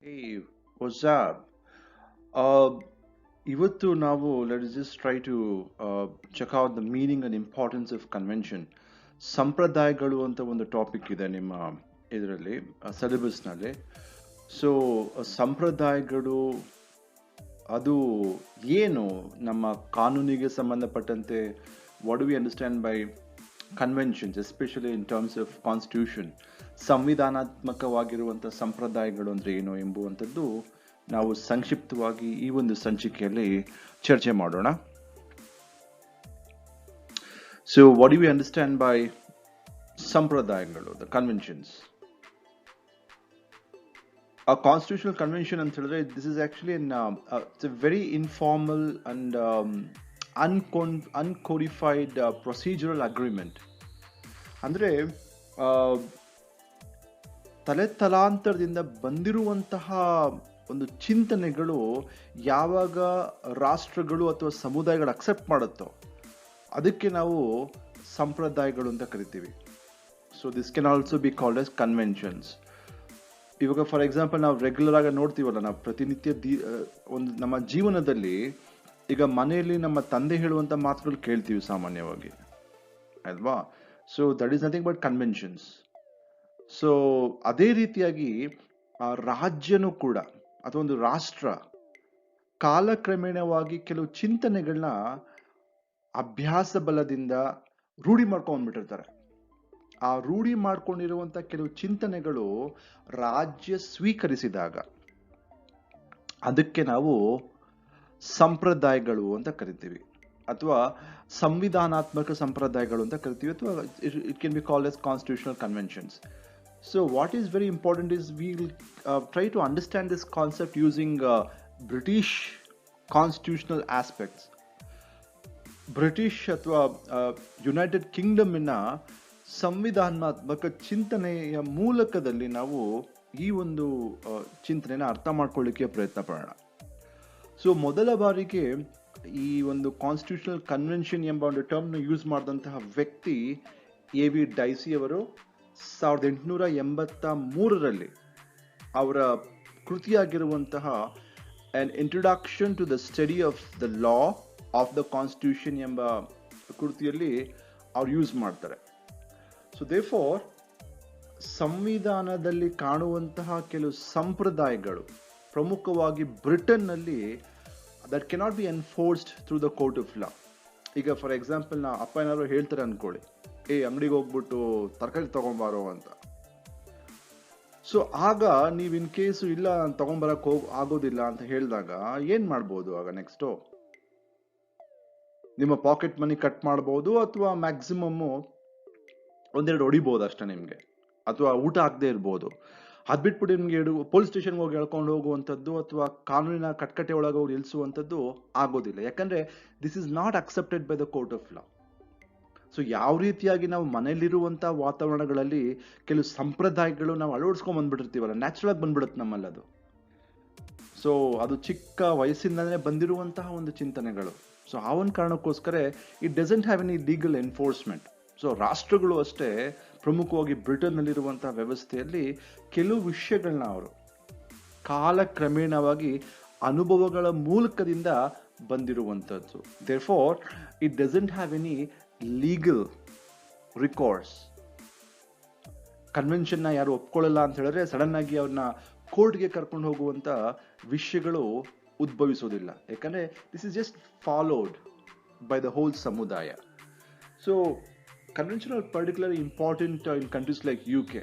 Hey, what's up? Uh, ಇವತ್ತು ನಾವು let's just try to check out the meaning and importance of convention. ಸಂಪ್ರದಾಯಗಳು ಅಂತ ಒಂದು topic ಇದೆ ನಿಮ್ಮ ಇದರಲ್ಲಿ ಸಿಲೆಬಸ್ನಲ್ಲಿ. ಸೊ ಸಂಪ್ರದಾಯಗಳು ಅದು ಏನು ನಮ್ಮ ಕಾನೂನಿಗೆ ಸಂಬಂಧಪಟ್ಟಂತೆ what do we understand by conventions especially in terms of constitution ಸಂವಿಧಾನಾತ್ಮಕವಾಗಿರುವಂಥ ಸಂಪ್ರದಾಯಗಳು ಅಂದರೆ ಏನು ಎಂಬುವಂಥದ್ದು ನಾವು ಸಂಕ್ಷಿಪ್ತವಾಗಿ ಈ ಒಂದು ಸಂಚಿಕೆಯಲ್ಲಿ ಚರ್ಚೆ ಮಾಡೋಣ. So what do we understand by ಸಂಪ್ರದಾಯಗಳು, the conventions? A constitutional convention ಅಂತ ಹೇಳಿದ್ರೆ this is actually it's a very informal and uncodified procedural agreement. ಅಂದ್ರೆ ತಲೆತಲಾಂತರದಿಂದ ಬಂದಿರುವಂತಹ ಒಂದು ಚಿಂತನೆಗಳು ಯಾವಾಗ ರಾಷ್ಟ್ರಗಳು ಅಥವಾ ಸಮುದಾಯಗಳು ಅಕ್ಸೆಪ್ಟ್ ಮಾಡುತ್ತೋ ಅದಕ್ಕೆ ನಾವು ಸಂಪ್ರದಾಯಗಳು ಅಂತ ಕರಿತೀವಿ. So this can also be called as conventions. ಇವಾಗ ಫಾರ್ ಎಕ್ಸಾಂಪಲ್ ನಾವು ರೆಗ್ಯುಲರ್ ಆಗಿ ನೋಡ್ತೀವಲ್ಲ, ನಾವು ಪ್ರತಿನಿತ್ಯ ಒಂದು ನಮ್ಮ ಜೀವನದಲ್ಲಿ ಈಗ ಮನೆಯಲ್ಲಿ ನಮ್ಮ ತಂದೆ ಹೇಳುವಂಥ ಮಾತುಗಳು ಕೇಳ್ತೀವಿ ಸಾಮಾನ್ಯವಾಗಿ, ಅಲ್ವಾ? So that is nothing but conventions. So ಅದೇ ರೀತಿಯಾಗಿ ರಾಜ್ಯನೂ ಕೂಡ ಅಥವಾ ಒಂದು ರಾಷ್ಟ್ರ ಕಾಲಕ್ರಮೇಣವಾಗಿ ಕೆಲವು ಚಿಂತನೆಗಳನ್ನ ಅಭ್ಯಾಸ ಬಲದಿಂದ ರೂಢಿ ಮಾಡ್ಕೊಂಡ್ಬಿಟ್ಟಿರ್ತಾರೆ. ಆ ರೂಢಿ ಮಾಡ್ಕೊಂಡಿರುವಂಥ ಕೆಲವು ಚಿಂತನೆಗಳು ರಾಜ್ಯ ಸ್ವೀಕರಿಸಿದಾಗ ಅದಕ್ಕೆ ನಾವು ಸಂಪ್ರದಾಯಗಳು ಅಂತ ಕರಿತೀವಿ, ಅಥವಾ ಸಂವಿಧಾನಾತ್ಮಕ ಸಂಪ್ರದಾಯಗಳು ಅಂತ ಕರಿತೀವಿ, ಅಥವಾ it can be called as constitutional conventions. So what is very important is we'll try to understand this concept using British constitutional aspects. British ಅಥವಾ ಯುನೈಟೆಡ್ ಕಿಂಗ್ಡಮ್ನ ಸಂವಿಧಾನಾತ್ಮಕ ಚಿಂತನೆಯ ಮೂಲಕದಲ್ಲಿ ನಾವು ಈ ಒಂದು ಚಿಂತನೆನ ಅರ್ಥ ಮಾಡ್ಕೊಳ್ಳಿಕ್ಕೆ ಪ್ರಯತ್ನ ಪಡೋಣ. ಸೊ ಮೊದಲ ಬಾರಿಗೆ ಈ ಒಂದು ಕಾನ್ಸ್ಟಿಟ್ಯೂಷನಲ್ ಕನ್ವೆನ್ಷನ್ ಎಂಬ ಒಂದು ಟರ್ಮ್ನ ಯೂಸ್ ಮಾಡಿದಂತಹ ವ್ಯಕ್ತಿ ಎ ವಿ ಡೈಸಿ ಅವರು 1883 ಅವರ ಕೃತಿಯಾಗಿರುವಂತಹ an introduction to the study of the law of the constitution ಎಂಬ ಕೃತಿಯಲ್ಲಿ ಅವ್ರು ಯೂಸ್ ಮಾಡ್ತಾರೆ. ಸೊ ದೇರ್ಫೋರ್ ಸಂವಿಧಾನದಲ್ಲಿ ಕಾಣುವಂತಹ ಕೆಲವು ಸಂಪ್ರದಾಯಗಳು ಪ್ರಮುಖವಾಗಿ ಬ್ರಿಟನ್ನಲ್ಲಿ that cannot be enforced through the court of ಲಾ. ಈಗ ಫಾರ್ ಎಕ್ಸಾಂಪಲ್ ನಾ ಅಪ್ಪ ಏನಾದ್ರು ಹೇಳ್ತಾರೆ ಅನ್ಕೊಳ್ಳಿ, ಅಂಗಡಿಗೆ ಹೋಗ್ಬಿಟ್ಟು ತರಕಾರಿ ತಗೊಂಬಾರೋ ಅಂತ. ಸೊ ಆಗ ನೀವು ಇನ್ ಕೇಸು ಇಲ್ಲ ತಗೊಂಬರಕ್ ಆಗೋದಿಲ್ಲ ಅಂತ ಹೇಳಿದಾಗ ಏನ್ ಮಾಡ್ಬೋದು? ಆಗ ನೆಕ್ಸ್ಟು ನಿಮ್ಮ ಪಾಕೆಟ್ ಮನಿ ಕಟ್ ಮಾಡ್ಬೋದು, ಅಥವಾ ಮ್ಯಾಕ್ಸಿಮಮ್ ಒಂದೆರಡು ಹೊಡಿಬೋದು ಅಷ್ಟೇ ನಿಮ್ಗೆ, ಅಥವಾ ಊಟ ಆಗದೆ ಇರ್ಬೋದು. ಅದ್ ಬಿಟ್ಬಿಟ್ಟು ನಿಮ್ಗೆ ಪೊಲೀಸ್ ಸ್ಟೇಷನ್ಗೆ ಹೋಗಿ ಹೇಳ್ಕೊಂಡು ಹೋಗುವಂಥದ್ದು ಅಥವಾ ಕಾನೂನಿನ ಕಟ್ಕಟ್ಟೆ ಒಳಗೆ ಹೋಗಿ ನಿಲ್ಲಿಸುವಂಥದ್ದು ಆಗೋದಿಲ್ಲ, ಯಾಕಂದ್ರೆ this is not accepted by the court of law. So ಯಾವ ರೀತಿಯಾಗಿ ನಾವು ಮನೆಯಲ್ಲಿರುವಂಥ ವಾತಾವರಣಗಳಲ್ಲಿ ಕೆಲವು ಸಂಪ್ರದಾಯಗಳು ನಾವು ಅಳವಡಿಸ್ಕೊಂಡ್ ಬಂದ್ಬಿಟ್ಟಿರ್ತೀವಲ್ಲ, ನ್ಯಾಚುರಲ್ ಆಗಿ ಬಂದ್ಬಿಡುತ್ತೆ ನಮ್ಮಲ್ಲಿ ಅದು. ಸೊ ಅದು ಚಿಕ್ಕ ವಯಸ್ಸಿಂದಲೇ ಬಂದಿರುವಂತಹ ಒಂದು ಚಿಂತನೆಗಳು. ಸೊ ಆ ಒಂದು ಕಾರಣಕ್ಕೋಸ್ಕರ it doesn't have any legal enforcement. So ರಾಷ್ಟ್ರಗಳು ಅಷ್ಟೇ, ಪ್ರಮುಖವಾಗಿ ಬ್ರಿಟನ್ನಲ್ಲಿರುವಂತಹ ವ್ಯವಸ್ಥೆಯಲ್ಲಿ ಕೆಲವು ವಿಷಯಗಳನ್ನ ಅವರು ಕಾಲಕ್ರಮೇಣವಾಗಿ ಅನುಭವಗಳ ಮೂಲಕದಿಂದ ಬಂದಿರುವಂಥದ್ದು. Therefore it doesn't have any legal records. ಕನ್ವೆನ್ಷನ್ನ ಯಾರು ಒಪ್ಕೊಳ್ಳಲ್ಲ ಅಂತ ಹೇಳಿದ್ರೆ ಸಡನ್ ಆಗಿ ಅವ್ರನ್ನ ಕೋರ್ಟ್ಗೆ ಕರ್ಕೊಂಡು ಹೋಗುವಂತ ವಿಷಯಗಳು ಉದ್ಭವಿಸೋದಿಲ್ಲ, ಯಾಕಂದ್ರೆ this is just followed by the whole ಸಮುದಾಯ. So convention are particularly important in countries like UK.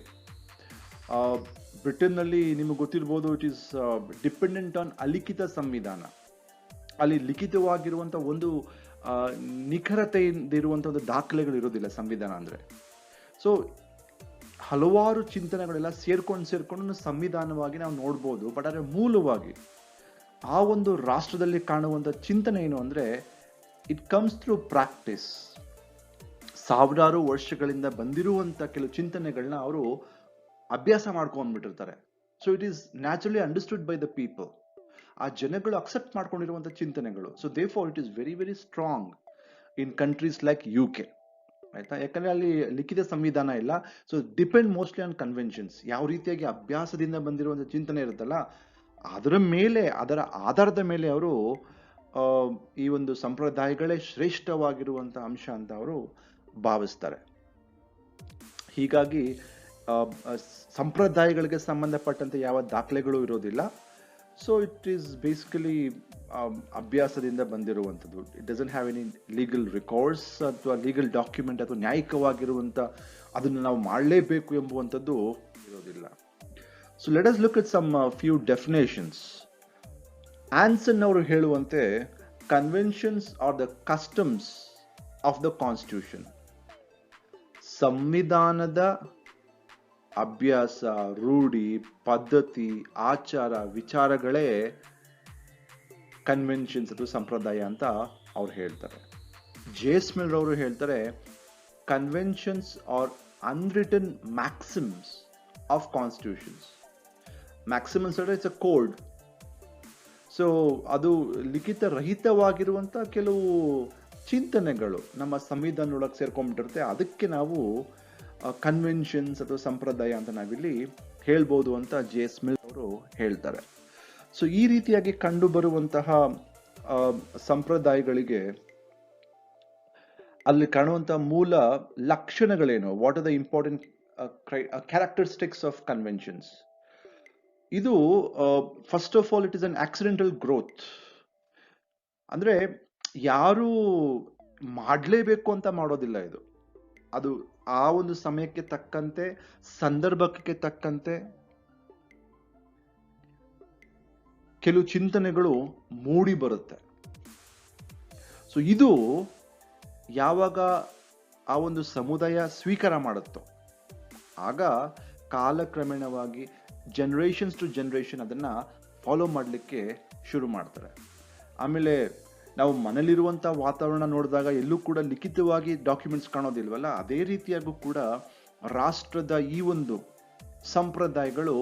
ಬ್ರಿಟನ್ನಲ್ಲಿ ನಿಮಗೆ ಗೊತ್ತಿರ್ಬೋದು, ಇಟ್ ಈಸ್ ಡಿಪೆಂಡೆಂಟ್ ಆನ್ ಅಲಿಖಿತ ಸಂವಿಧಾನ. ಅಲ್ಲಿ ಲಿಖಿತವಾಗಿರುವಂಥ ಒಂದು ನಿಖರತೆಯಿಂದ ಇರುವಂಥ ಒಂದು ದಾಖಲೆಗಳು ಇರೋದಿಲ್ಲ ಸಂವಿಧಾನ ಅಂದರೆ. ಸೊ ಹಲವಾರು ಚಿಂತನೆಗಳೆಲ್ಲ ಸೇರ್ಕೊಂಡು ಸಂವಿಧಾನವಾಗಿ ನಾವು ನೋಡ್ಬೋದು. ಬಟ್ ಆದರೆ ಮೂಲವಾಗಿ ಆ ಒಂದು ರಾಷ್ಟ್ರದಲ್ಲಿ ಕಾಣುವಂಥ ಚಿಂತನೆ ಏನು ಅಂದರೆ ಇಟ್ ಕಮ್ಸ್ ಥ್ರೂ ಪ್ರಾಕ್ಟೀಸ್. ಸಾವಿರಾರು ವರ್ಷಗಳಿಂದ ಬಂದಿರುವಂಥ ಕೆಲವು ಚಿಂತನೆಗಳನ್ನ ಅವರು ಅಭ್ಯಾಸ ಮಾಡ್ಕೊಂಡ್ಬಿಟ್ಟಿರ್ತಾರೆ. So it is naturally understood by the people. ಆ ಜನಗಳು ಅಕ್ಸೆಪ್ಟ್ ಮಾಡ್ಕೊಂಡಿರುವಂಥ ಚಿಂತನೆಗಳು. So therefore it is very very strong in countries like UK. ಆಯ್ತಾ? ಯಾಕಂದ್ರೆ ಅಲ್ಲಿ ಲಿಖಿತ ಸಂವಿಧಾನ ಇಲ್ಲ. So depend mostly on conventions. ಯಾವ ರೀತಿಯಾಗಿ ಅಭ್ಯಾಸದಿಂದ ಬಂದಿರುವಂಥ ಚಿಂತನೆ ಇರುತ್ತಲ್ಲ ಅದರ ಆಧಾರದ ಮೇಲೆ ಅವರು ಈ ಒಂದು ಸಂಪ್ರದಾಯಗಳೇ ಶ್ರೇಷ್ಠವಾಗಿರುವಂತ ಅಂಶ ಅಂತ ಅವರು ಭಾವಿಸ್ತಾರೆ. ಹೀಗಾಗಿ ಸಂಪ್ರದಾಯಗಳಿಗೆ ಸಂಬಂಧಪಟ್ಟಂತೆ ಯಾವ ದಾಖಲೆಗಳು ಇರೋದಿಲ್ಲ. ಸೊ ಇಟ್ ಈಸ್ ಬೇಸಿಕಲಿ ಅಭ್ಯಾಸದಿಂದ ಬಂದಿರುವಂಥದ್ದು. It doesn't have any legal records ಅಥವಾ ಲೀಗಲ್ ಡಾಕ್ಯುಮೆಂಟ್ ಅಥವಾ ನ್ಯಾಯಿಕವಾಗಿರುವಂಥ ಅದನ್ನು ನಾವು ಮಾಡಲೇಬೇಕು ಎಂಬುವಂಥದ್ದು ಇರೋದಿಲ್ಲ. So let us look at some few definitions. Anson ಅವರು ಹೇಳುವಂತೆ conventions are the customs of the constitution. ಸಂವಿಧಾನದ ಅಭ್ಯಾಸ, ರೂಢಿ, ಪದ್ಧತಿ, ಆಚಾರ, ವಿಚಾರಗಳೇ ಕನ್ವೆನ್ಷನ್ಸ್ ಅಥವಾ ಸಂಪ್ರದಾಯ ಅಂತ ಅವ್ರು ಹೇಳ್ತಾರೆ. ಜೇಸ್ಮಿಲ್ ಅವರು ಹೇಳ್ತಾರೆ conventions are unwritten maxims of constitutions. Maximums ಅಂದ್ರೆ ಇಟ್ಸ್ ಅ ಕೋಡ್. ಸೊ ಅದು ಲಿಖಿತ ರಹಿತವಾಗಿರುವಂತ ಕೆಲವು ಚಿಂತನೆಗಳು ನಮ್ಮ ಸಂವಿಧಾನದೊಳಗೆ ಸೇರ್ಕೊಂಡ್ಬಿಟ್ಟಿರುತ್ತೆ. ಅದಕ್ಕೆ ನಾವು ಕನ್ವೆನ್ಷನ್ಸ್ ಅಥವಾ ಸಂಪ್ರದಾಯ ಅಂತ ನಾವಿಲ್ಲಿ ಹೇಳ್ಬೋದು ಅಂತ ಜೇಸ್ಮಿಲ್ ಅವರು ಹೇಳ್ತಾರೆ. ಸೊ ಈ ರೀತಿಯಾಗಿ ಕಂಡು ಬರುವಂತಹ ಸಂಪ್ರದಾಯಗಳಿಗೆ ಅಲ್ಲಿ ಕಾಣುವಂತಹ ಮೂಲ ಲಕ್ಷಣಗಳೇನು? What are the important characteristics of conventions? ಇದು first of all it is an accidental growth. ಅಂದ್ರೆ ಯಾರು ಮಾಡಲೇಬೇಕು ಅಂತ ಮಾಡೋದಿಲ್ಲ ಇದು. ಅದು ಆ ಒಂದು ಸಮಯಕ್ಕೆ ತಕ್ಕಂತೆ, ಸಂದರ್ಭಕ್ಕೆ ತಕ್ಕಂತೆ ಕೆಲವು ಚಿಂತನೆಗಳು ಮೂಡಿ ಬರುತ್ತೆ. ಸೊ ಇದು ಯಾವಾಗ ಆ ಒಂದು ಸಮುದಾಯ ಸ್ವೀಕಾರ ಮಾಡುತ್ತೋ ಆಗ ಕಾಲಕ್ರಮೇಣವಾಗಿ ಜನರೇಷನ್ಸ್ ಟು ಜನರೇಷನ್ ಅದನ್ನ ಫಾಲೋ ಮಾಡಲಿಕ್ಕೆ ಶುರು ಮಾಡ್ತಾರೆ. ಆಮೇಲೆ ನಾವು ಮನೇಲಿರುವಂಥ ವಾತಾವರಣ ನೋಡಿದಾಗ ಎಲ್ಲೂ ಕೂಡ ಲಿಖಿತವಾಗಿ ಡಾಕ್ಯುಮೆಂಟ್ಸ್ ಕಾಣೋದಿಲ್ವಲ್ಲ, ಅದೇ ರೀತಿಯಾಗೂ ಕೂಡ ರಾಷ್ಟ್ರದ ಈ ಒಂದು ಸಂಪ್ರದಾಯಗಳು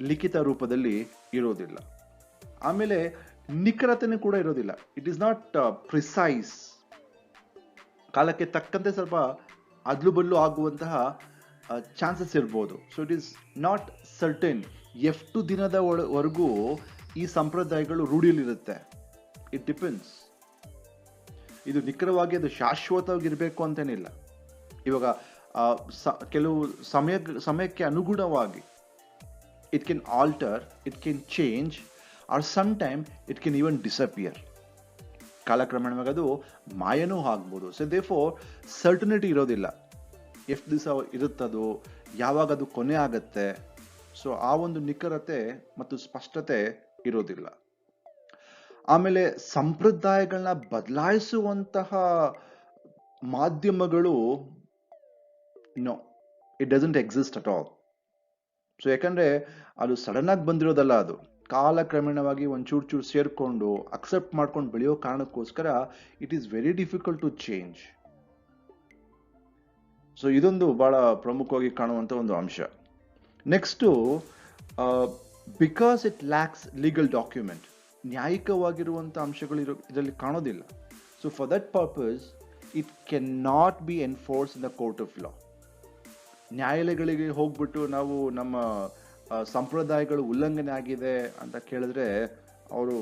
ಲಿಖಿತ ರೂಪದಲ್ಲಿ ಇರೋದಿಲ್ಲ. ಆಮೇಲೆ ನಿಖರತೆನೂ ಕೂಡ ಇರೋದಿಲ್ಲ. It is not precise. ಕಾಲಕ್ಕೆ ತಕ್ಕಂತೆ ಸ್ವಲ್ಪ ಅದ್ಲು ಬದ್ಲು ಆಗುವಂತಹ ಚಾನ್ಸಸ್ ಇರ್ಬೋದು. So it is not certain. ಎಷ್ಟು ದಿನದವರೆಗೂ ಈ ಸಂಪ್ರದಾಯಗಳು ರೂಢಿಯಲ್ಲಿರುತ್ತೆ. It depends. ಇದು ನಿಖರವಾಗಿ ಅದು ಶಾಶ್ವತವಾಗಿರ್ಬೇಕು ಅಂತೇನಿಲ್ಲ. ಇವಾಗ ಕೆಲವು ಸಮಯಕ್ಕೆ ಅನುಗುಣವಾಗಿ it can alter, it can change, or some time it can even disappear. ಕಾಲಕ್ರಮೇಣವಾಗಿ ಅದು ಮಾಯನೂ ಆಗ್ಬೋದು. ಸೊ ದೇರ್ಫೋರ್ ಸರ್ಟನಿಟಿ ಇರೋದಿಲ್ಲ. ಎಷ್ಟು ದಿವಸ ಇರುತ್ತದು, ಯಾವಾಗ ಅದು ಕೊನೆ ಆಗತ್ತೆ. ಸೊ ಆ ಒಂದು ನಿಖರತೆ ಮತ್ತು ಸ್ಪಷ್ಟತೆ ಇರೋದಿಲ್ಲ. ಆಮೇಲೆ ಸಂಪ್ರದಾಯಗಳನ್ನ ಬದಲಾಯಿಸುವಂತಹ ಮಾಧ್ಯಮಗಳು no, it doesn't exist at all. So ಯಾಕಂದ್ರೆ ಅದು ಸಡನ್ ಆಗಿ ಬಂದಿರೋದಲ್ಲ, ಅದು ಕಾಲಕ್ರಮೇಣವಾಗಿ ಒಂಚೂರು ಸೇರ್ಕೊಂಡು ಅಕ್ಸೆಪ್ಟ್ ಮಾಡ್ಕೊಂಡು ಬೆಳೆಯೋ ಕಾರಣಕ್ಕೋಸ್ಕರ it is very difficult to change. So ಇದೊಂದು ಬಹಳ ಪ್ರಮುಖವಾಗಿ ಕಾಣುವಂತ ಒಂದು ಅಂಶ. Next, because it lacks legal document, ನ್ಯಾಯಿಕವಾಗಿರುವಂಥ ಅಂಶಗಳು ಇದರಲ್ಲಿ ಕಾಣೋದಿಲ್ಲ. So for that purpose it can not be enforce in the court of law. ನ್ಯಾಯಾಲಯಗಳಿಗೆ ಹೋಗ್ಬಿಟ್ಟು ನಾವು ನಮ್ಮ ಸಂಪ್ರದಾಯಗಳು ಉಲ್ಲಂಘನೆ ಆಗಿದೆ ಅಂತ ಕೇಳಿದ್ರೆ ಅವರು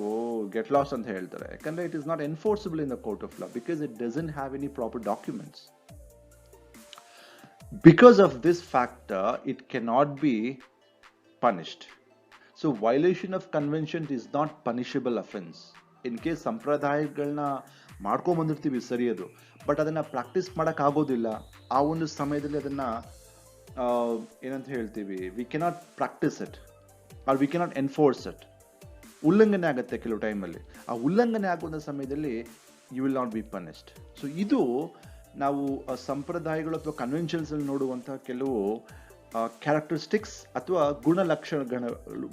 ಗೆಟ್ ಲಾಸ್ ಅಂತ ಹೇಳ್ತಾರೆ. ಯಾಕಂದ್ರೆ it is not enforceable in the court of law because it doesn't have any proper documents. Because of this factor, it cannot be punished. So violation of convention is not punishable offense. In case ಸಂಪ್ರದಾಯಗಳನ್ನ ಮಾಡ್ಕೊಂಡ್ ಬಂದಿರ್ತೀವಿ ಸರಿ, ಅದು but ಅದನ್ನ practice ಮಾಡಕ್ ಆಗೋದಿಲ್ಲ. ಆ ಒಂದು ಸಮಯದಲ್ಲಿ ಅದನ್ನ ಏನಂತ ಹೇಳ್ತೀವಿ, we cannot practise it or we cannot enforce it. ಉಲ್ಲಂಘನೆ ಆಗುತ್ತೆ ಕೆಲವು ಟೈಮಲ್ಲಿ. ಆ ಉಲ್ಲಂಘನೆ ಆಗುವಂಥ ಸಮಯದಲ್ಲಿ you will not be punished. So ಇದು ನಾವು ಸಂಪ್ರದಾಯಗಳು ಅಥವಾ ಕನ್ವೆನ್ಷನ್ಸ್ ಅಲ್ಲಿ ನೋಡುವಂತಹ ಕೆಲವು ಕ್ಯಾರೆಕ್ಟರಿಸ್ಟಿಕ್ಸ್ ಅಥವಾ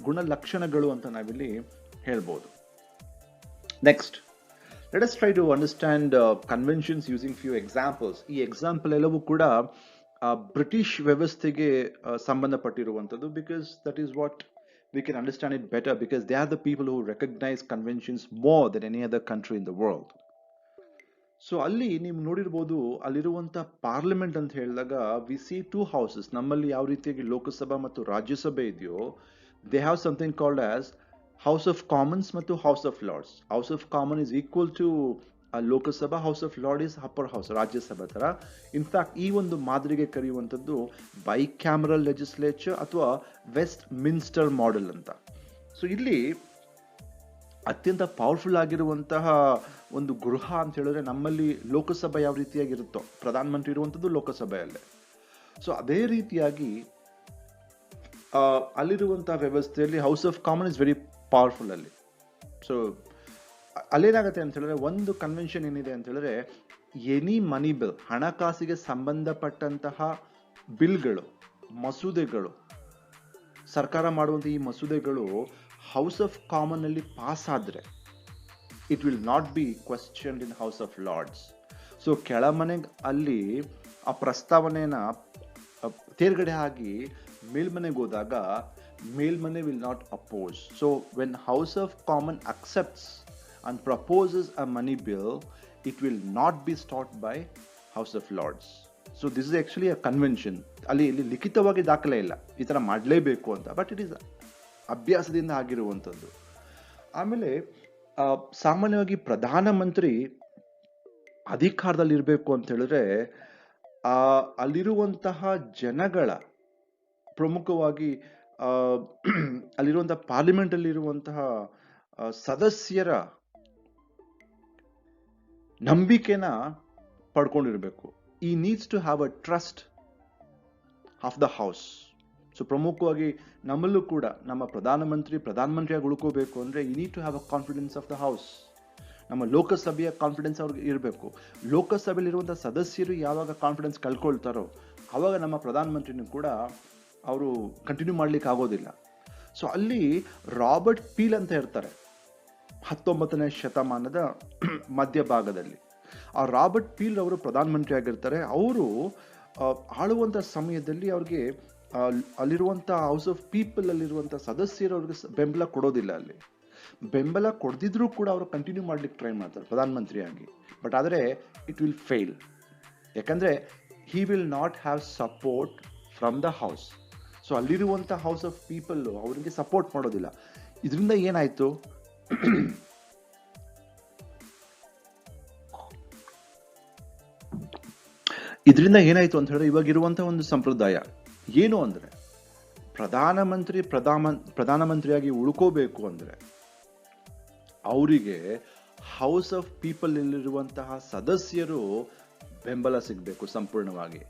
ಗುಣಲಕ್ಷಣಗಳು ಅಂತ ನಾವಿಲ್ಲಿ ಹೇಳ್ಬೋದು. Next, let us try to understand conventions using few examples. ಈ ಎಕ್ಸಾಂಪಲ್ ಎಲ್ಲವೂ ಕೂಡ ಬ್ರಿಟಿಷ್ ವ್ಯವಸ್ಥೆಗೆ ಸಂಬಂಧಪಟ್ಟಿರುವಂಥದ್ದು. Because that is what we can understand it better because they are the people who recognize conventions more than any other country in the world. So ಅಲ್ಲಿ ನೀವು ನೋಡಿರ್ಬೋದು, ಅಲ್ಲಿರುವಂಥ parliament ಅಂತ ಹೇಳಿದಾಗ ವಿ ಸಿ ಟೂ ಹೌಸಸ್. ನಮ್ಮಲ್ಲಿ ಯಾವ ರೀತಿಯಾಗಿ ಲೋಕಸಭಾ ಮತ್ತು ರಾಜ್ಯಸಭೆ ಇದೆಯೋ, they have something called as House of Commons ಮತ್ತು House of Lords. House of Common is equal to Lok Sabha, House of Lord is upper house, Rajya Sabha ತರ. ಇನ್ಫ್ಯಾಕ್ಟ್ ಈ ಒಂದು ಮಾದರಿಗೆ ಕರೆಯುವಂಥದ್ದು ಬೈ ಕ್ಯಾಮರಲ್ ಲೆಜಿಸ್ಲೇಚರ್ ಅಥವಾ ವೆಸ್ಟ್ ಮಿನ್ಸ್ಟರ್ ಮಾಡೆಲ್ ಅಂತ. ಸೊ ಇಲ್ಲಿ ಅತ್ಯಂತ ಪವರ್ಫುಲ್ ಆಗಿರುವಂತಹ ಒಂದು ಗೃಹ ಅಂತ ಹೇಳಿದ್ರೆ ನಮ್ಮಲ್ಲಿ ಲೋಕಸಭೆ ಯಾವ ರೀತಿಯಾಗಿರುತ್ತೋ, ಪ್ರಧಾನಮಂತ್ರಿ ಇರುವಂಥದ್ದು ಲೋಕಸಭೆಯಲ್ಲೇ. ಸೊ ಅದೇ ರೀತಿಯಾಗಿ ಅಲ್ಲಿರುವಂತಹ ವ್ಯವಸ್ಥೆಯಲ್ಲಿ house of Common is very powerful ಅಲ್ಲಿ. ಸೊ ಅಲ್ಲೇನಾಗುತ್ತೆ ಅಂತ ಹೇಳಿದ್ರೆ, ಒಂದು ಕನ್ವೆನ್ಷನ್ ಏನಿದೆ ಅಂತ ಹೇಳಿದ್ರೆ, ಎನಿ ಮನಿ ಬಿಲ್, ಹಣಕಾಸಿಗೆ ಸಂಬಂಧಪಟ್ಟಂತಹ ಬಿಲ್ಗಳು, ಮಸೂದೆಗಳು, ಸರ್ಕಾರ ಮಾಡುವಂತಹ ಈ ಮಸೂದೆಗಳು ಹೌಸ್ ಆಫ್ ಕಾಮನ್ ಅಲ್ಲಿ ಪಾಸ್ ಆದ್ರೆ it will not be questioned in House of Lords. So ಕೆಳಮನೆ ಅಲ್ಲಿ ಆ ಪ್ರಸ್ತಾವನೆಯನ್ನ ತೇರ್ಗಡೆ ಆಗಿ ಮೇಲ್ಮನೆಗೆ ಹೋದಾಗ ಮೇಲ್ಮನೆ will not oppose. So when House of Common accepts and proposes a money bill, it will not be stopped by House of Lords. So this is actually a convention. ಅಲ್ಲಿ ಲಿಖಿತವಾಗಿ ದಾಖಲೆ ಇಲ್ಲ ಈ ತರ ಮಾಡಲೇಬೇಕು ಅಂತ, ಬಟ್ ಇಟ್ ಇಸ್ ಅಭ್ಯಾಸದಿಂದ ಆಗಿರುವಂಥದ್ದು. ಆಮೇಲೆ ಸಾಮಾನ್ಯವಾಗಿ ಪ್ರಧಾನಮಂತ್ರಿ ಅಧಿಕಾರದಲ್ಲಿ ಇರಬೇಕು ಅಂತ ಹೇಳಿದ್ರೆ ಅಲ್ಲಿರುವಂತಹ ಜನಗಳ, ಪ್ರಮುಖವಾಗಿ ಅಲ್ಲಿರುವಂತಹ ಪಾರ್ಲಿಮೆಂಟ್ ಅಲ್ಲಿ ಇರುವಂತಹ ಸದಸ್ಯರ ನಂಬಿಕೆನ ಪಡ್ಕೊಂಡಿರ್ಬೇಕು. He needs to have a trust of the house. So ಪ್ರಮುಖವಾಗಿ ನಮ್ಮಲ್ಲೂ ಕೂಡ ನಮ್ಮ ಪ್ರಧಾನಮಂತ್ರಿಯಾಗಿ ಉಳ್ಕೋಬೇಕು ಅಂದ್ರೆ you need to have a confidence of the house. ನಮ್ಮ ಲೋಕಸಭೆಯ ಕಾನ್ಫಿಡೆನ್ಸ್ ಅವ್ರಿಗೆ ಇರಬೇಕು. ಲೋಕಸಭೆಯಲ್ಲಿರುವಂತಹ ಸದಸ್ಯರು ಯಾವಾಗ ಕಾನ್ಫಿಡೆನ್ಸ್ ಕಳ್ಕೊಳ್ತಾರೋ ಆವಾಗ ನಮ್ಮ ಪ್ರಧಾನಮಂತ್ರಿನೂ ಕೂಡ ಅವರು ಕಂಟಿನ್ಯೂ ಮಾಡ್ಲಿಕ್ಕೆ ಆಗೋದಿಲ್ಲ. ಸೊ ಅಲ್ಲಿ ರಾಬರ್ಟ್ ಪೀಲ್ ಅಂತ ಇರ್ತಾರೆ 19ನೇ ಶತಮಾನದ ಮಧ್ಯಭಾಗದಲ್ಲಿ. ಆ ರಾಬರ್ಟ್ ಪೀಲ್ ಅವರು ಪ್ರಧಾನಮಂತ್ರಿ ಆಗಿರ್ತಾರೆ. ಅವರು ಆಳುವಂತ ಸಮಯದಲ್ಲಿ ಅವ್ರಿಗೆ ಅಲ್ಲಿರುವಂತಹ ಹೌಸ್ ಆಫ್ ಪೀಪಲ್ ಅಲ್ಲಿರುವಂತಹ ಸದಸ್ಯರು ಅವ್ರಿಗೆ ಬೆಂಬಲ ಕೊಡೋದಿಲ್ಲ. ಅಲ್ಲಿ ಬೆಂಬಲ ಕೊಡದಿದ್ರೂ ಕೂಡ ಅವರು ಕಂಟಿನ್ಯೂ ಮಾಡ್ಲಿಕ್ಕೆ ಟ್ರೈ ಮಾಡ್ತಾರೆ ಪ್ರಧಾನಮಂತ್ರಿಯಾಗಿ. ಬಟ್ ಆದರೆ ಇಟ್ ವಿಲ್ ಫೇಲ್. ಯಾಕಂದ್ರೆ he will not have support from the house. So ಅಲ್ಲಿರುವಂತ ಹೌಸ್ ಆಫ್ ಪೀಪಲ್ ಅವರಿಗೆ ಸಪೋರ್ಟ್ ಮಾಡೋದಿಲ್ಲ. ಇದರಿಂದ ಏನಾಯ್ತು, ಅಂತ ಹೇಳಿದ್ರೆ ಇವಾಗ ಇರುವಂತಹ ಒಂದು ಸಂಪ್ರದಾಯ ಏನು ಅಂದ್ರೆ, ಪ್ರಧಾನಮಂತ್ರಿಯಾಗಿ ಉಳ್ಕೋಬೇಕು ಅಂದ್ರೆ ಅವರಿಗೆ ಹೌಸ್ ಆಫ್ ಪೀಪಲ್ ಇಲ್ಲಿರುವಂತಹ ಸದಸ್ಯರು ಬೆಂಬಲ ಸಿಗಬೇಕು ಸಂಪೂರ್ಣವಾಗಿ.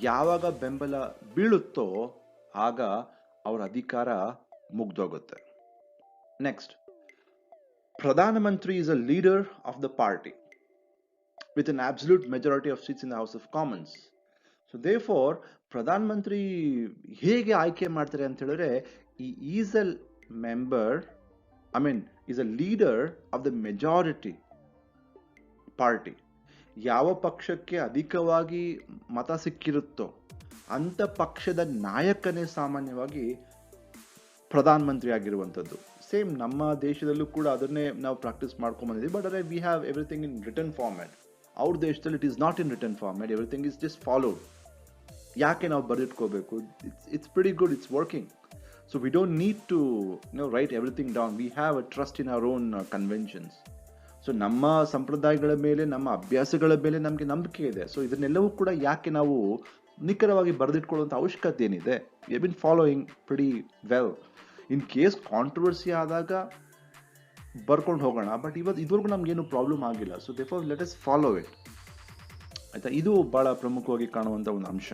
ಯಾವಾಗ ಬೆಂಬಲ ಬೀಳುತ್ತೋ ಆಗ ಅವರ ಅಧಿಕಾರ ಮುಗ್ದೋಗುತ್ತೆ. Next, Pradhanamantri is a leader of the party with an absolute majority of seats in the House of Commons. So therefore, Pradhan Mantri ಹೇಗೆ ಆಯ್ಕೆ ಮಾಡ್ತಾರೆ ಅಂತ ಹೇಳಿದ್ರೆ, is a member, is a leader of the majority party. ಯಾವ ಪಕ್ಷಕ್ಕೆ ಅಧಿಕವಾಗಿ ಮತ ಸಿಕ್ಕಿರುತ್ತೋ ಅಂತ ಪಕ್ಷದ ನಾಯಕನೇ ಸಾಮಾನ್ಯವಾಗಿ ಪ್ರಧಾನ ಮಂತ್ರಿ ಆಗಿರುವಂಥದ್ದು. ಸೇಮ್ ನಮ್ಮ ದೇಶದಲ್ಲೂ ಕೂಡ ಅದನ್ನೇ ನಾವು ಪ್ರಾಕ್ಟೀಸ್ ಮಾಡ್ಕೊಂಡ್ ಬಂದಿದ್ದೀವಿ. ಬಟ್ ಅದೇ we have everything in written format. ಅವ್ರ ದೇಶದಲ್ಲಿ it is not in written format, everything is just followed. ಯಾಕೆ ನಾವು ಬರೆದಿಟ್ಕೋಬೇಕು? It's pretty good, it's working. So we don't need to write everything down. We have a trust in our own conventions. So ನಮ್ಮ ಸಂಪ್ರದಾಯಗಳ ಮೇಲೆ, ನಮ್ಮ ಅಭ್ಯಾಸಗಳ ಮೇಲೆ ನಮಗೆ ನಂಬಿಕೆ ಇದೆ. ಸೊ ಇದನ್ನೆಲ್ಲವೂ ಕೂಡ ಯಾಕೆ ನಾವು ನಿಖರವಾಗಿ ಬರೆದಿಟ್ಕೊಳ್ಳುವಂಥ ಅವಶ್ಯಕತೆ ಏನಿದೆ? We have been following pretty well. In case controversy ಆದಾಗ ಬರ್ಕೊಂಡು ಹೋಗೋಣ, ಬಟ್ ಇದುವರೆಗೂ ನಮ್ಗೇನು ಪ್ರಾಬ್ಲಮ್ ಆಗಿಲ್ಲ. So therefore let us follow it. ಆಯ್ತಾ? ಇದು ಬಹಳ ಪ್ರಮುಖವಾಗಿ ಕಾಣುವಂಥ ಒಂದು ಅಂಶ.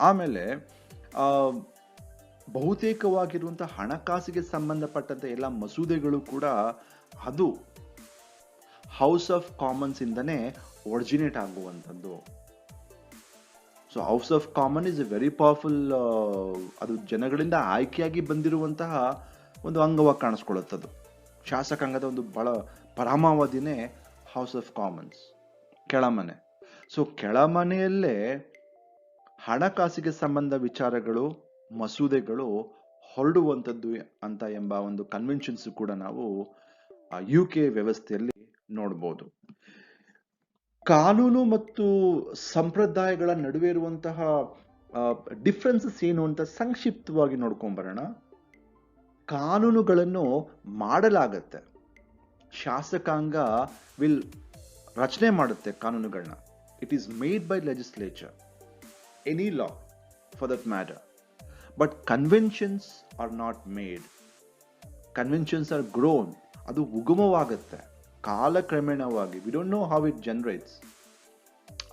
ಆಮೇಲೆ ಬಹುತೇಕವಾಗಿರುವಂತಹ ಹಣಕಾಸಿಗೆ ಸಂಬಂಧಪಟ್ಟಂತ ಎಲ್ಲ ಮಸೂದೆಗಳು ಕೂಡ ಅದು ಹೌಸ್ ಆಫ್ ಕಾಮನ್ಸ್ ಇಂದನೇ ಒರಿಜಿನೇಟ್ ಆಗುವಂಥದ್ದು. So house of Common is A very powerful, ಅದು ಜನಗಳಿಂದ ಆಯ್ಕೆಯಾಗಿ ಬಂದಿರುವಂತಹ ಒಂದು ಅಂಗವಾಗಿ ಕಾಣಿಸ್ಕೊಳ್ಳುತ್ತದು. ಶಾಸಕಾಂಗದ ಒಂದು ಬಹಳ ಪರಮಾವಧಿನೇ ಹೌಸ್ ಆಫ್ ಕಾಮನ್ಸ್, ಕೆಳಮನೆ. ಸೊ ಕೆಳಮನೆಯಲ್ಲೇ ಹಣಕಾಸಿಗೆ ಸಂಬಂಧ ವಿಚಾರಗಳು, ಮಸೂದೆಗಳು ಹೊರಡುವಂಥದ್ದು ಅಂತ ಎಂಬ ಒಂದು ಕನ್ವೆನ್ಷನ್ಸ್ ಕೂಡ ನಾವು UK ವ್ಯವಸ್ಥೆಯಲ್ಲಿ ನೋಡ್ಬೋದು. ಕಾನೂನು ಮತ್ತು ಸಂಪ್ರದಾಯಗಳ ನಡುವೆ ಇರುವಂತಹ ಡಿಫ್ರೆನ್ಸಸ್ ಏನು ಅಂತ ಸಂಕ್ಷಿಪ್ತವಾಗಿ ನೋಡ್ಕೊಂಡ್ ಬರೋಣ. ಕಾನೂನುಗಳನ್ನು ಮಾಡಲಾಗತ್ತೆ. ಶಾಸಕಾಂಗ ವಿಲ್ ರಚನೆ ಮಾಡುತ್ತೆ ಕಾನೂನುಗಳನ್ನ. It is made by legislature, any law for that matter. But conventions are not made. Conventions are grown. ಅದು ಉಗಮವಾಗುತ್ತೆ ಕಾಲಕ್ರಮೇಣವಾಗಿ. We don't know how it generates.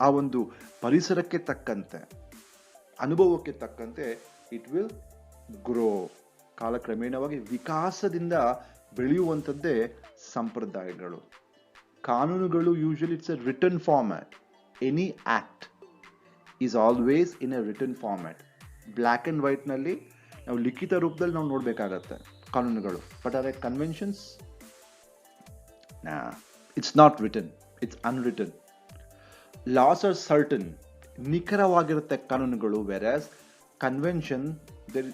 ಆ ಒಂದು ಪರಿಸರಕ್ಕೆ ತಕ್ಕಂತೆ, ಅನುಭವಕ್ಕೆ ತಕ್ಕಂತೆ ಇಟ್ ವಿಲ್ ಗ್ರೋ. ಕಾಲಕ್ರಮೇಣವಾಗಿ ವಿಕಾಸದಿಂದ ಬೆಳೆಯುವಂಥದ್ದೇ ಸಂಪ್ರದಾಯಗಳು. ಕಾನೂನುಗಳು usually it's a written format. Any act is always in a written format. Black and white ನಲ್ಲಿ ನಾವು ಲಿಖಿತ ರೂಪದಲ್ಲಿ ನಾವು ನೋಡ್ಬೇಕಾಗತ್ತೆ ಕಾನೂನುಗಳು. ಬಟ್ ಆದರೆ conventions it's not written, it's unwritten. Laws are certain, ನಿಖರವಾಗಿರುತ್ತೆ ಕಾನೂನುಗಳು. Whereas convention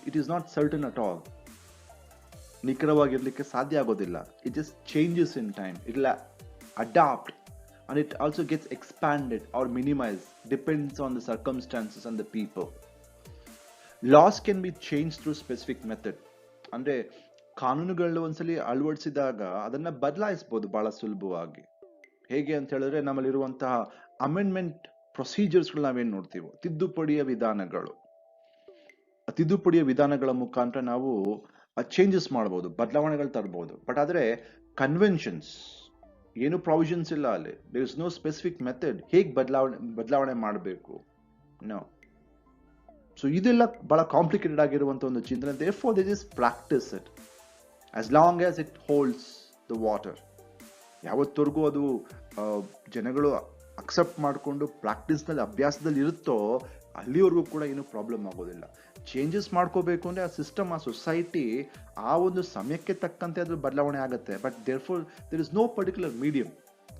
it is not certain at all. ನಿಖರವಾಗಿರ್ಲಿಕ್ಕೆ ಸಾಧ್ಯ ಆಗೋದಿಲ್ಲ. It just changes in time. It will adapt and it also gets expanded or minimized, depends on the circumstances and the people. Laws can be changed through specific method. ಅಂದ್ರೆ ಕಾನೂನುಗಳನ್ನ ಒಂದ್ಸಲಿ ಅಳವಡಿಸಿದಾಗ ಅದನ್ನ ಬದಲಾಯಿಸಬಹುದು ಬಹಳ ಸುಲಭವಾಗಿ. ಹೇಗೆ ಅಂತ ಹೇಳಿದ್ರೆ, ನಮ್ಮಲ್ಲಿರುವಂತಹ ಅಮೆಂಡ್ಮೆಂಟ್ ಪ್ರೊಸೀಜರ್ಸ್ಗಳು ನಾವೇನ್ ನೋಡ್ತೀವೋ, ತಿದ್ದುಪಡಿಯ ವಿಧಾನಗಳು, ತಿದ್ದುಪಡಿಯ ವಿಧಾನಗಳ ಮುಖಾಂತರ ನಾವು ಚೇಂಜಸ್ ಮಾಡಬಹುದು, ಬದಲಾವಣೆಗಳು ತರಬಹುದು. ಬಟ್ ಆದ್ರೆ ಕನ್ವೆನ್ಷನ್ಸ್ ಏನು ಪ್ರಾವಿಷನ್ಸ್ ಇಲ್ಲ ಅಲ್ಲಿ. There is no specific method ಹೇಗೆ ಬದಲಾವಣೆ ಮಾಡಬೇಕು. ನೋ. ಸೊ ಇದೆಲ್ಲ ಬಹಳ ಕಾಂಪ್ಲಿಕೇಟೆಡ್ ಆಗಿರುವಂತ ಒಂದು ಚಿಂತನೆ. therefore they just practice it as long as it holds the water. ಯಾವತ್ತವರೆಗೂ ಅದು ಜನಗಳು ಅಕ್ಸೆಪ್ಟ್ ಮಾಡಿಕೊಂಡು ಪ್ರಾಕ್ಟೀಸ್ ನಲ್ಲಿ, ಅಭ್ಯಾಸದಲ್ಲಿ ಇರುತ್ತೋ ಅಲ್ಲಿವರೆಗೂ ಕೂಡ ಏನು ಪ್ರಾಬ್ಲಮ್ ಆಗೋದಿಲ್ಲ. ಚೇಂಜಸ್ ಮಾಡ್ಕೋಬೇಕು ಅಂದ್ರೆ ಆ ಸಿಸ್ಟಮ್, ಆ ಸೊಸೈಟಿ ಆ ಒಂದು ಸಮಯಕ್ಕೆ ತಕ್ಕಂತೆ ಅದ್ರ ಬದಲಾವಣೆ ಆಗುತ್ತೆ. But therefore there is no particular medium.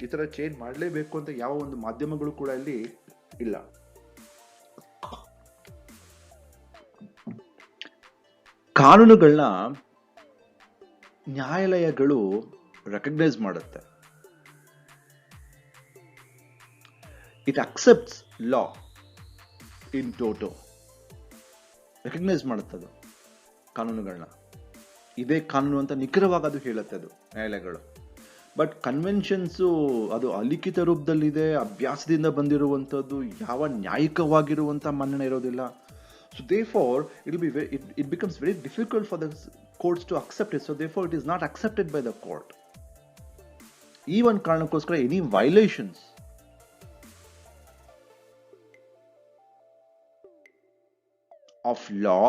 ಈ ತರ ಚೇಂಜ್ ಮಾಡಲೇಬೇಕು ಅಂತ ಯಾವ ಒಂದು ಮಾಧ್ಯಮಗಳು ಕೂಡ ಇಲ್ಲಿ ಇಲ್ಲ. ಕಾನೂನುಗಳನ್ನ ನ್ಯಾಯಾಲಯಗಳು ರೆಕಗ್ನೈಸ್ ಮಾಡುತ್ತೆ. It accepts law in toto. Recognise ಮಾಡುತ್ತದು ಕಾನೂನುಗಳನ್ನ. ಇದೇ ಕಾನೂನು ಅಂತ ನಿಖರವಾಗಿ ಅದು ಹೇಳುತ್ತೆ ಅದು ನ್ಯಾಯಾಲಯಗಳು. ಬಟ್ ಕನ್ವೆನ್ಷನ್ಸು ಅದು ಅಲಿಖಿತ ರೂಪದಲ್ಲಿದೆ, ಅಭ್ಯಾಸದಿಂದ ಬಂದಿರುವಂಥದ್ದು, ಯಾವ ನ್ಯಾಯಿಕವಾಗಿರುವಂಥ ಮನ್ನಣೆ ಇರೋದಿಲ್ಲ. So therefore it becomes very difficult for the courts to accept it. So therefore it is not accepted by the court. Even ಕಾರಣಕ್ಕೋಸ್ಕರ any violations of law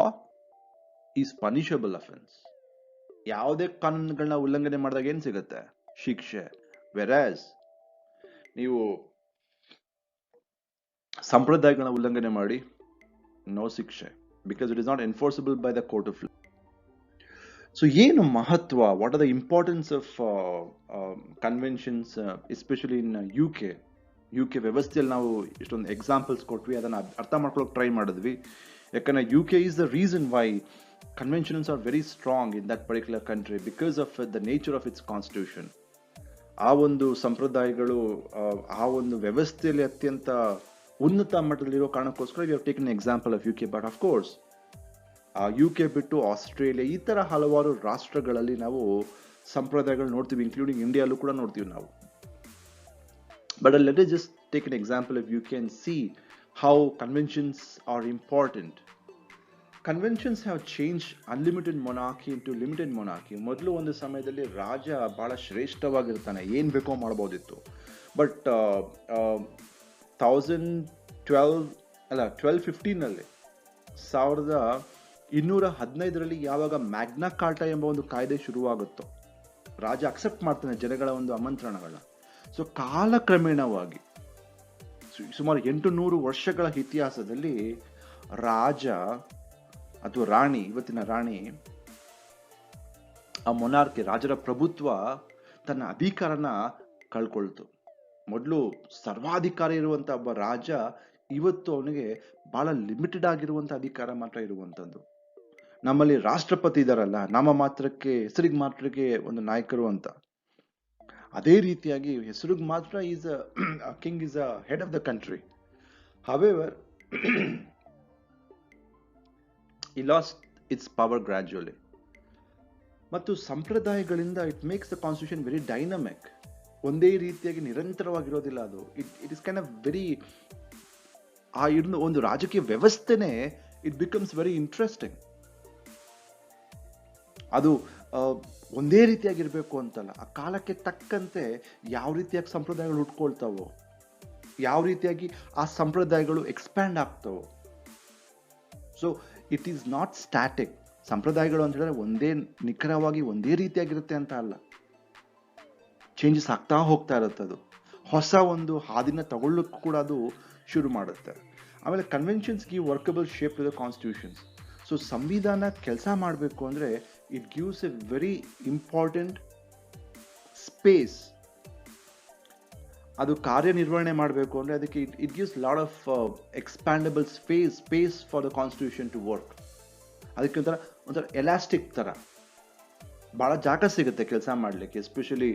is punishable offense. ಯಾವುದೇ ಕಾನೂನುಗಳನ್ನ ಉಲ್ಲಂಘನೆ ಮಾಡಿದಾಗ ಏನ್ ಸಿಗುತ್ತೆ? ಶಿಕ್ಷೆ. Whereas ನೀವು ಸಂಪ್ರದಾಯಗಳನ್ನ ಉಲ್ಲಂಘನೆ ಮಾಡಿ, no ಶಿಕ್ಷೆ, because it is not enforceable by the court of law. So ಏನು ಮಹತ್ವ? What are the importance of conventions, especially in UK ವ್ಯವಸ್ಥೆಯಲ್ಲಿ ನಾವು ಇಷ್ಟೊಂದು ಎಕ್ಸಾಂಪಲ್ಸ್ ಕೊಟ್ವಿ, ಅದನ್ನ ಅರ್ಥ ಮಾಡ್ಕೊಳ್ಳೋಕೆ ಟ್ರೈ ಮಾಡಿದ್ವಿ. ಯಾಕಂದ್ರೆ UK is the reason why conventions are very strong in that particular country because of the nature of its constitution. ಆ ಒಂದು ಸಂಪ್ರದಾಯಗಳು ಆ ಒಂದು ವ್ಯವಸ್ಥೆಯಲ್ಲಿ ಅತ್ಯಂತ ಉನ್ನತ ಮಟ್ಟದಲ್ಲಿರೋ ಕಾರಣಕ್ಕೋಸ್ಕರ we have taken example of UK. But of course UK ಬಿಟ್ಟು ಆಸ್ಟ್ರೇಲಿಯಾ ಈ ತರ ಹಲವಾರು ರಾಷ್ಟ್ರಗಳಲ್ಲಿ ನಾವು ಸಂಪ್ರದಾಯಗಳು ನೋಡ್ತೀವಿ, ಇನ್ಕ್ಲೂಡಿಂಗ್ ಇಂಡಿಯಾಲೂ ಕೂಡ ನೋಡ್ತೀವಿ ನಾವು. But let us just take an example of UK and see how conventions are important. Conventions have changed unlimited monarchy into limited monarchy. ಮೊದಲು ಒಂದು ಸಮಯದಲ್ಲಿ ರಾಜ ಬಹಳ ಶ್ರೇಷ್ಠವಾಗಿರ್ತಾನೆ, ಏನ್ ಬೇಕೋ ಮಾಡಬಹುದಿತ್ತು. ಬಟ್ 1215 1215 ಯಾವಾಗ ಮ್ಯಾಗ್ನಾ ಕಾರ್ಟಾ ಎಂಬ ಒಂದು ಕಾಯ್ದೆ ಶುರುವಾಗುತ್ತೋ, ರಾಜ ಅಕ್ಸೆಪ್ಟ್ ಮಾಡ್ತಾನೆ ಜನಗಳ ಒಂದು ಆಮಂತ್ರಣಗಳನ್ನ. ಸೊ ಕಾಲಕ್ರಮೇಣವಾಗಿ ಸುಮಾರು 800 ವರ್ಷಗಳ ಇತಿಹಾಸದಲ್ಲಿ ರಾಜ ಅಥವಾ ರಾಣಿ, ಇವತ್ತಿನ ರಾಣಿ, ಆ ಮೊನಾರ್ಕಿ, ರಾಜರ ಪ್ರಭುತ್ವ ತನ್ನ ಅಧಿಕಾರನ ಕಳ್ಕೊಳ್ತು. ಮೊದಲು ಸರ್ವಾಧಿಕಾರ ಇರುವಂತ ಒಬ್ಬ ರಾಜ ಇವತ್ತು ಅವನಿಗೆ ಬಹಳ ಲಿಮಿಟೆಡ್ ಆಗಿರುವಂತ ಅಧಿಕಾರ ಮಾತ್ರ ಇರುವಂತದ್ದು. ನಮ್ಮಲ್ಲಿ ರಾಷ್ಟ್ರಪತಿ ಇದಾರಲ್ಲ, ನಾಮ ಮಾತ್ರಕ್ಕೆ, ಹೆಸರಿಗೆ ಮಾತ್ರಕ್ಕೆ ಒಂದು ನಾಯಕರು ಅಂತ. ಅದೇ ರೀತಿಯಾಗಿ ಹೆಸರಿಗೆ ಮಾತ್ರ king is a head of the country. However, he lost its power gradually. ಮತ್ತು ಸಂಪ್ರದಾಯಗಳಿಂದ it makes the constitution very dynamic. ಒಂದೇ ರೀತಿಯಾಗಿ ನಿರಂತರವಾಗಿರೋದಿಲ್ಲ ಅದು. It is kind of very, ಆ ಇನ್ನು ಒಂದು ರಾಜಕೀಯ ವ್ಯವಸ್ಥೆನೇ ಇಟ್ ಬಿಕಮ್ಸ್ ವೆರಿ ಇಂಟ್ರೆಸ್ಟಿಂಗ್. ಅದು ಒಂದೇ ರೀತಿಯಾಗಿರ್ಬೇಕು ಅಂತಲ್ಲ, ಆ ಕಾಲಕ್ಕೆ ತಕ್ಕಂತೆ ಯಾವ ರೀತಿಯಾಗಿ ಸಂಪ್ರದಾಯಗಳು ಹುಟ್ಕೊಳ್ತಾವೋ, ಯಾವ ರೀತಿಯಾಗಿ ಆ ಸಂಪ್ರದಾಯಗಳು ಎಕ್ಸ್ಪ್ಯಾಂಡ್ ಆಗ್ತಾವೋ. So it is not static. ಸಂಪ್ರದಾಯಗಳು ಅಂತ ಹೇಳಿದ್ರೆ ಒಂದೇ ನಿಖರವಾಗಿ ಒಂದೇ ರೀತಿಯಾಗಿರುತ್ತೆ ಅಂತ ಅಲ್ಲ, ಚೇಂಜಸ್ ಆಗ್ತಾ ಹೋಗ್ತಾ ಇರುತ್ತೆ. ಅದು ಹೊಸ ಒಂದು ಹಾದಿನ ತಗೊಳ್ಳೋಕ್ಕೂ ಕೂಡ ಅದು ಶುರು ಮಾಡುತ್ತೆ. ಆಮೇಲೆ conventions give workable shape to the constitutions. So ಸಂವಿಧಾನ ಕೆಲಸ ಮಾಡಬೇಕು ಅಂದರೆ it gives a very important space. ಅದು ಕಾರ್ಯನಿರ್ವಹಣೆ ಮಾಡಬೇಕು ಅಂದರೆ ಅದಕ್ಕೆ it gives lot of expandable space for the constitution to work. ಅದಕ್ಕೆ ಒಂಥರ ಎಲಾಸ್ಟಿಕ್ ಥರ ಭಾಳ ಜಾಗ ಸಿಗುತ್ತೆ ಕೆಲಸ ಮಾಡಲಿಕ್ಕೆ. ಎಸ್ಪೆಷಲಿ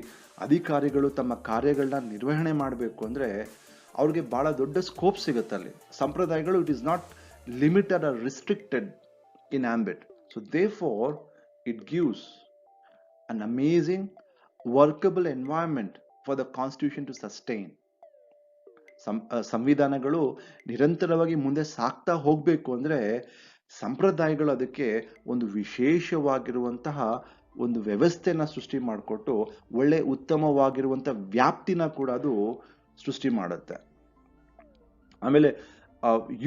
ಅಧಿಕಾರಿಗಳು ತಮ್ಮ ಕಾರ್ಯಗಳನ್ನ ನಿರ್ವಹಣೆ ಮಾಡಬೇಕು ಅಂದರೆ ಅವ್ರಿಗೆ ಭಾಳ ದೊಡ್ಡ ಸ್ಕೋಪ್ ಸಿಗುತ್ತೆ ಅಲ್ಲಿ. ಸಂಪ್ರದಾಯಗಳು it is not limited or restricted in ambit. So therefore it gives an amazing workable environment for the constitution to sustain. ಸಂವಿಧಾನಗಳು ನಿರಂತರವಾಗಿ ಮುಂದೆ ಸಾಕ್ತಾ ಹೋಗಬೇಕು ಅಂದರೆ ಸಂಪ್ರದಾಯಗಳು ಅದಕ್ಕೆ ಒಂದು ವಿಶೇಷವಾಗಿರುವಂತಹ ಒಂದು ವ್ಯವಸ್ಥೆನ ಸೃಷ್ಟಿ ಮಾಡಿಕೊಟ್ಟು ಒಳ್ಳೆ ಉತ್ತಮವಾಗಿರುವಂಥ ವ್ಯಾಪ್ತಿನ ಕೂಡ ಅದು ಸೃಷ್ಟಿ ಮಾಡುತ್ತೆ. ಆಮೇಲೆ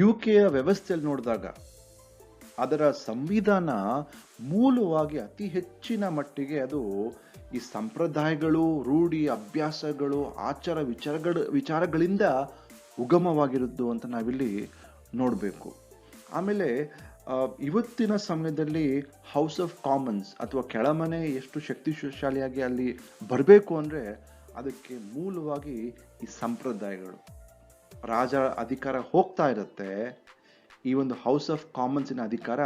UK ವ್ಯವಸ್ಥೆಯಲ್ಲಿ ನೋಡಿದಾಗ ಅದರ ಸಂವಿಧಾನ ಮೂಲವಾಗಿ ಅತಿ ಹೆಚ್ಚಿನ ಮಟ್ಟಿಗೆ ಅದು ಈ ಸಂಪ್ರದಾಯಗಳು, ರೂಢಿ, ಅಭ್ಯಾಸಗಳು, ಆಚಾರ ವಿಚಾರಗಳಿಂದ ಉಗಮವಾಗಿರುವುದು ಅಂತ ನಾವಿಲ್ಲಿ ನೋಡಬೇಕು. ಆಮೇಲೆ ಇವತ್ತಿನ ಸಮಯದಲ್ಲಿ ಹೌಸ್ ಆಫ್ ಕಾಮನ್ಸ್ ಅಥವಾ ಕೆಳಮನೆ ಎಷ್ಟು ಶಕ್ತಿಶಾಲಿಯಾಗಿ ಅಲ್ಲಿ ಬರಬೇಕು ಅಂದರೆ ಅದಕ್ಕೆ ಮೂಲವಾಗಿ ಈ ಸಂಪ್ರದಾಯಗಳು, ರಾಜ ಅಧಿಕಾರ ಹೋಗ್ತಾ ಇರುತ್ತೆ, ಈ ಒಂದು ಹೌಸ್ ಆಫ್ ಕಾಮನ್ಸಿನ ಅಧಿಕಾರ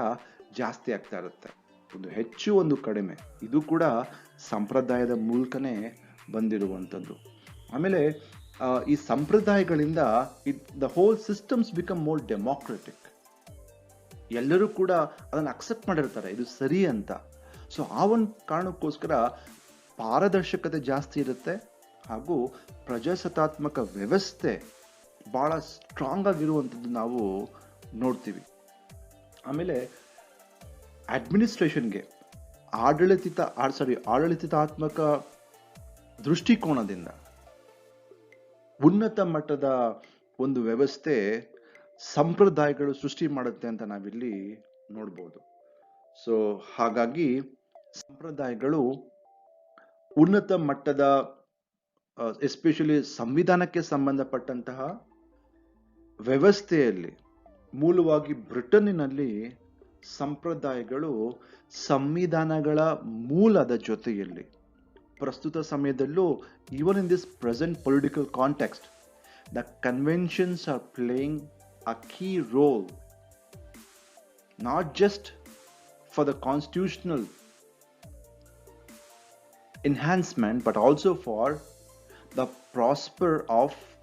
ಜಾಸ್ತಿ ಆಗ್ತಾ ಇರುತ್ತೆ. ಒಂದು ಹೆಚ್ಚು ಒಂದು ಕಡಿಮೆ, ಇದು ಕೂಡ ಸಂಪ್ರದಾಯದ ಮೂಲಕನೇ ಬಂದಿರುವಂಥದ್ದು. ಆಮೇಲೆ ಈ ಸಂಪ್ರದಾಯಗಳಿಂದ the whole systems become more democratic. ಎಲ್ಲರೂ ಕೂಡ ಅದನ್ನು ಅಕ್ಸೆಪ್ಟ್ ಮಾಡಿರ್ತಾರೆ, ಇದು ಸರಿ ಅಂತ. ಸೊ ಆ ಒಂದು ಕಾರಣಕ್ಕೋಸ್ಕರ ಪಾರದರ್ಶಕತೆ ಜಾಸ್ತಿ ಇರುತ್ತೆ ಹಾಗೂ ಪ್ರಜಾಸತ್ತಾತ್ಮಕ ವ್ಯವಸ್ಥೆ ಭಾಳ ಸ್ಟ್ರಾಂಗ್ ಆಗಿರುವಂಥದ್ದು ನಾವು ನೋಡ್ತೀವಿ. ಆಮೇಲೆ ಅಡ್ಮಿನಿಸ್ಟ್ರೇಷನ್ಗೆ ಆಡಳಿತಾತ್ಮಕ ದೃಷ್ಟಿಕೋನದಿಂದ ಉನ್ನತ ಮಟ್ಟದ ಒಂದು ವ್ಯವಸ್ಥೆ ಸಂಪ್ರದಾಯಗಳು ಸೃಷ್ಟಿ ಮಾಡುತ್ತೆ ಅಂತ ನಾವಿಲ್ಲಿ ನೋಡ್ಬೋದು. ಸೊ ಹಾಗಾಗಿ ಸಂಪ್ರದಾಯಗಳು ಉನ್ನತ ಮಟ್ಟದ ಎಸ್ಪೆಷಲಿ ಸಂವಿಧಾನಕ್ಕೆ ಸಂಬಂಧಪಟ್ಟಂತಹ ವ್ಯವಸ್ಥೆಯಲ್ಲಿ, ಮೂಲವಾಗಿ ಬ್ರಿಟನ್ನಿನಲ್ಲಿ ಸಂಪ್ರದಾಯಗಳು ಸಂವಿಧಾನಗಳ ಮೂಲದ ಜೊತೆಯಲ್ಲಿ ಪ್ರಸ್ತುತ ಸಮಯದಲ್ಲೂ even in this present political context, the conventions are playing a key role, not just for the constitutional enhancement but also for the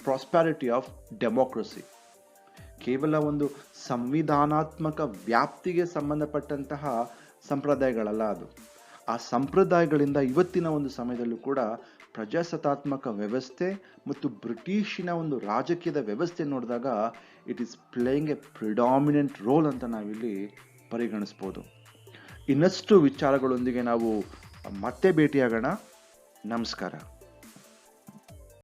prosperity of democracy. ಕೇವಲ ಒಂದು ಸಂವಿಧಾನಾತ್ಮಕ ವ್ಯಾಪ್ತಿಗೆ ಸಂಬಂಧಪಟ್ಟಂತಹ ಸಂಪ್ರದಾಯಗಳಲ್ಲ ಅದು. ಆ ಸಂಪ್ರದಾಯಗಳಿಂದ ಇವತ್ತಿನ ಒಂದು ಸಮಯದಲ್ಲೂ ಕೂಡ ಪ್ರಜಾಸತ್ತಾತ್ಮಕ ವ್ಯವಸ್ಥೆ ಮತ್ತು ಬ್ರಿಟಿಷಿನ ಒಂದು ರಾಜಕೀಯದ ವ್ಯವಸ್ಥೆ ನೋಡಿದಾಗ it is playing a predominant role ಅಂತ ನಾವಿಲ್ಲಿ ಪರಿಗಣಿಸ್ಬೋದು. ಇನ್ನಷ್ಟು ವಿಚಾರಗಳೊಂದಿಗೆ ನಾವು ಮತ್ತೆ ಭೇಟಿಯಾಗೋಣ. ನಮಸ್ಕಾರ.